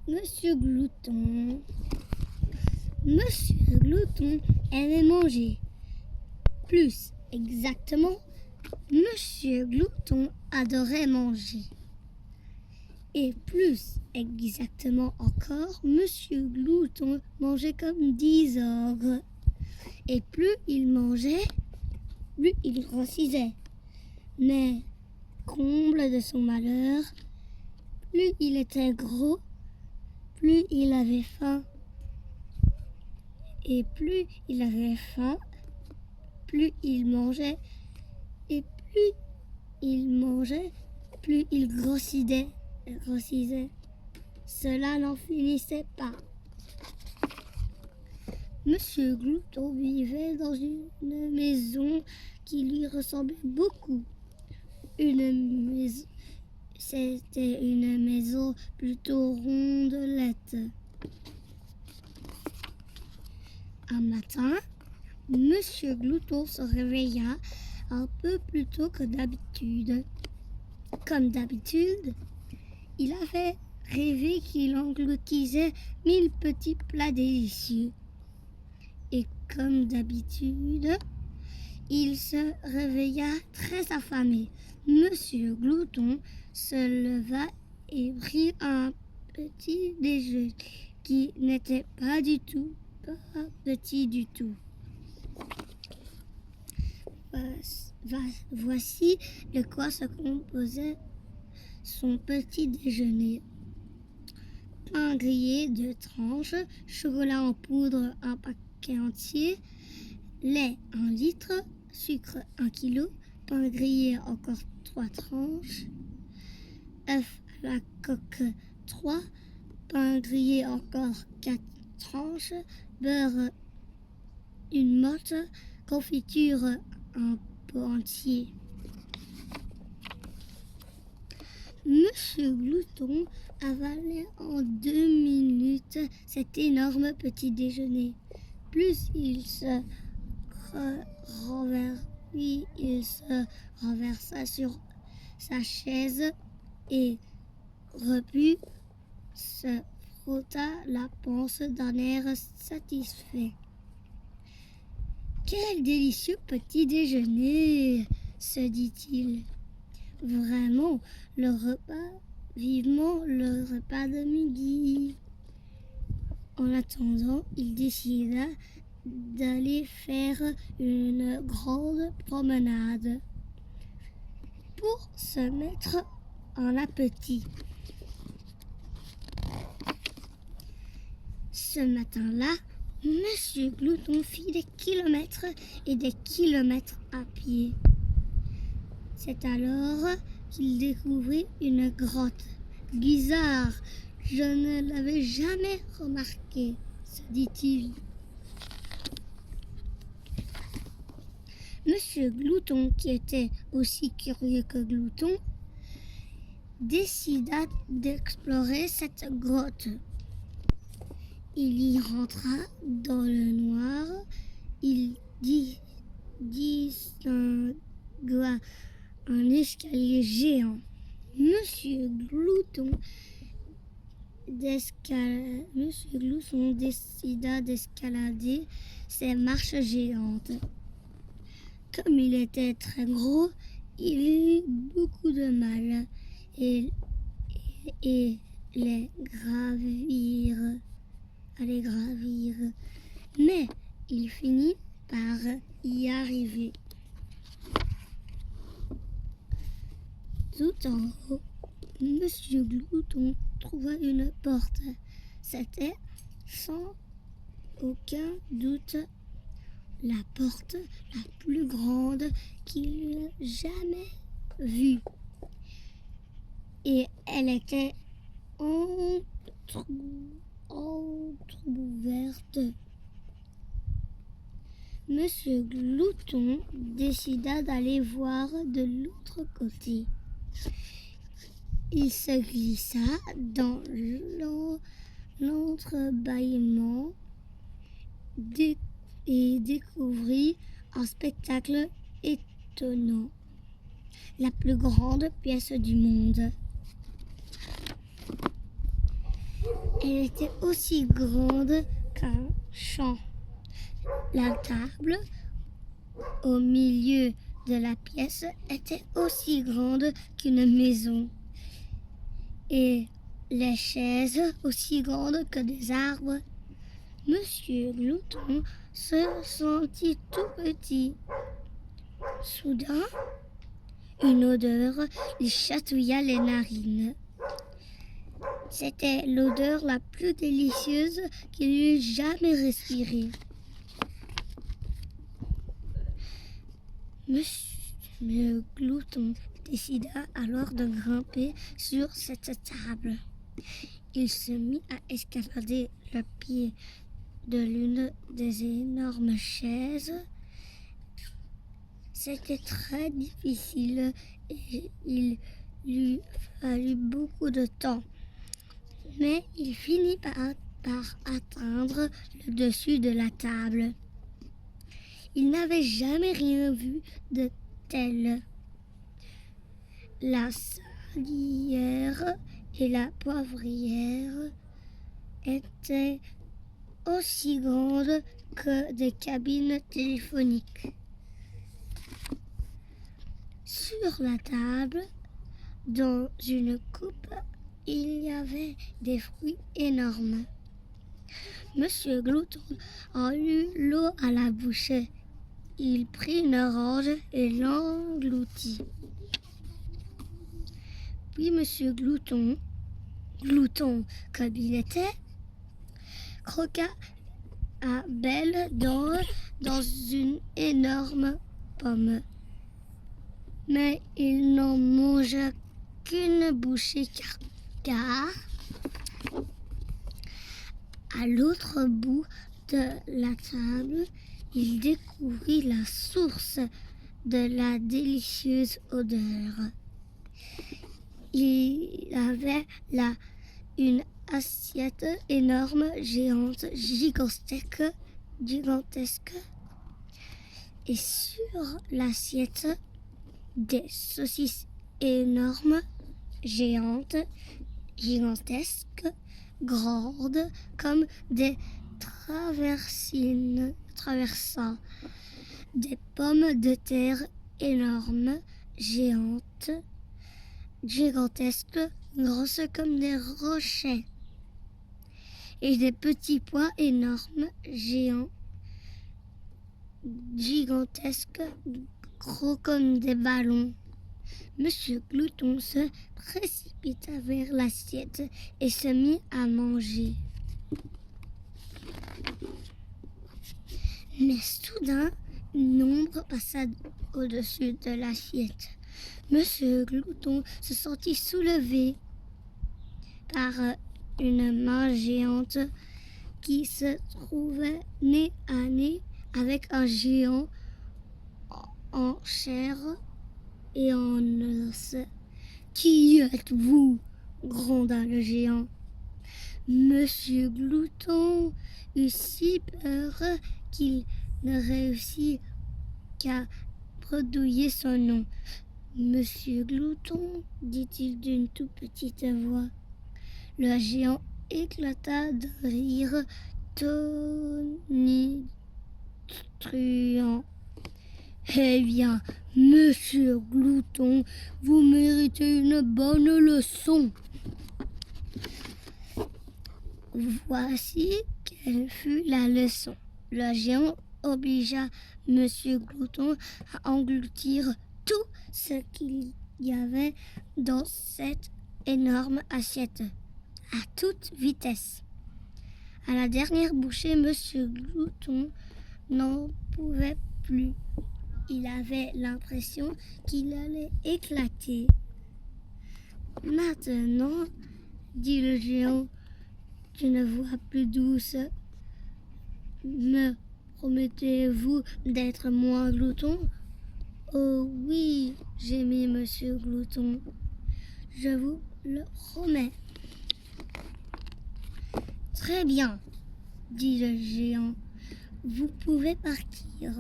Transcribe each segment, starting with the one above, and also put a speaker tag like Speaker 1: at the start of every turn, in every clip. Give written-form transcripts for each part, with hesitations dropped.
Speaker 1: Monsieur Glouton. Monsieur Glouton aimait manger. Plus exactement, Monsieur Glouton adorait manger. Et plus exactement encore, Monsieur Glouton mangeait comme 10 ogres. Et plus il mangeait, plus il grossissait. Mais, comble de son malheur, plus il était gros, plus il avait faim. Et plus il avait faim, plus il mangeait. Et plus il mangeait, plus il grossissait. Cela n'en finissait pas. Monsieur Glouton vivait dans une maison qui lui ressemblait beaucoup. C'était une maison plutôt rondelette. Un matin, Monsieur Glouton se réveilla un peu plus tôt que d'habitude. Comme d'habitude, il avait rêvé qu'il engloutissait 1000 petits plats délicieux. Et comme d'habitude, il se réveilla très affamé. Monsieur Glouton se leva et prit un petit déjeuner qui n'était pas petit du tout. Voici de quoi se composait son petit déjeuner. Pain grillé 2 tranches, chocolat en poudre 1 paquet entier, lait 1 litre, sucre 1 kilo, pain grillé encore 3 tranches, œufs à la coque 3, pain grillé encore 4 tranches, beurre 1 motte, confiture 1 pot entier. Monsieur Glouton avalait en 2 minutes cet énorme petit déjeuner. Plus il se renversa sur sa chaise et Repu se frotta la panse d'un air satisfait. Quel délicieux petit déjeuner, se dit-il. Vraiment, vivement le repas de midi. En attendant, il décida d'aller faire une grande promenade pour se mettre en appétit. Ce matin-là, Monsieur Glouton fit des kilomètres et des kilomètres à pied. C'est alors qu'il découvrit une grotte. Bizarre, je ne l'avais jamais remarqué, se dit-il. Monsieur Glouton, qui était aussi curieux que Glouton, décida d'explorer cette grotte. Il y rentra dans le noir. Il distingua un escalier géant. Monsieur Glouton décida d'escalader ces marches géantes. Comme il était très gros, il eut beaucoup de mal à les gravir. Mais il finit par y arriver. Tout en haut, Monsieur Glouton trouva une porte. C'était, sans aucun doute, la porte la plus grande qu'il eût jamais vue. Et elle était entrouverte. Monsieur Glouton décida d'aller voir de l'autre côté. Il se glissa dans l'entrebâillement et découvrit un spectacle étonnant. La plus grande pièce du monde. Elle était aussi grande qu'un champ. La table, au milieu de la pièce, était aussi grande qu'une maison. Et les chaises aussi grandes que des arbres. Monsieur Glouton se sentit tout petit. Soudain, une odeur lui chatouilla les narines. C'était l'odeur la plus délicieuse qu'il eût jamais respirée. Monsieur Glouton décida alors de grimper sur cette table. Il se mit à escalader le pied de l'une des énormes chaises. C'était très difficile et il lui fallut beaucoup de temps. Mais il finit par atteindre le dessus de la table. Il n'avait jamais rien vu de tel. La salière et la poivrière étaient aussi grandes que des cabines téléphoniques. Sur la table, dans une coupe, il y avait des fruits énormes. Monsieur Glouton en eut l'eau à la bouche. Il prit une orange et l'engloutit. Puis Monsieur Glouton comme il était, croqua à belles dents dans une énorme pomme. Mais il n'en mangea qu'une bouchée car à l'autre bout de la table, il découvrit la source de la délicieuse odeur. Il avait là une assiette énorme, géante, gigantesque. Et sur l'assiette, des saucisses énormes, géantes, gigantesques, grandes, comme des traversant des pommes de terre énormes, géantes, gigantesques, grosses comme des rochers, et des petits pois énormes, géants, gigantesques, gros comme des ballons. Monsieur Glouton se précipita vers l'assiette et se mit à manger. Mais soudain, une ombre passa au-dessus de l'assiette. Monsieur Glouton se sentit soulevé par une main géante qui se trouvait nez à nez avec un géant en chair et en os. « Qui êtes-vous » gronda le géant. Monsieur Glouton eut si peur qu'il ne réussit qu'à bredouiller son nom. « Monsieur Glouton, dit-il d'une toute petite voix. Le géant éclata de rire tonitruant. « Eh bien, Monsieur Glouton, vous méritez une bonne leçon. » Voici quelle fut la leçon. Le géant obligea Monsieur Glouton à engloutir tout ce qu'il y avait dans cette énorme assiette, à toute vitesse. À la dernière bouchée, Monsieur Glouton n'en pouvait plus. Il avait l'impression qu'il allait éclater. « Maintenant, dit le géant d'une voix plus douce, me promettez-vous d'être moins glouton ? » « Oh oui, gémit Monsieur Glouton, je vous le promets. »« Très bien, dit le géant, vous pouvez partir. »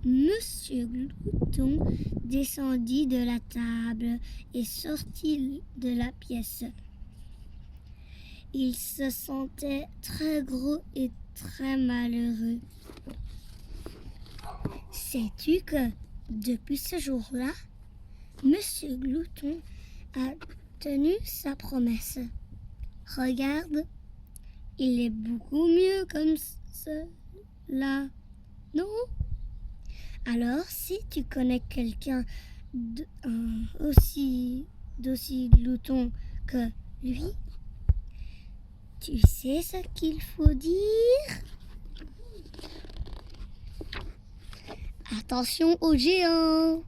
Speaker 1: Monsieur Glouton descendit de la table et sortit de la pièce. Il se sentait très gros et très malheureux. Sais-tu que depuis ce jour-là, Monsieur Glouton a tenu sa promesse. Regarde, il est beaucoup mieux comme cela, non? Alors, si tu connais quelqu'un d'aussi glouton que lui, tu sais ce qu'il faut dire? Attention aux géants!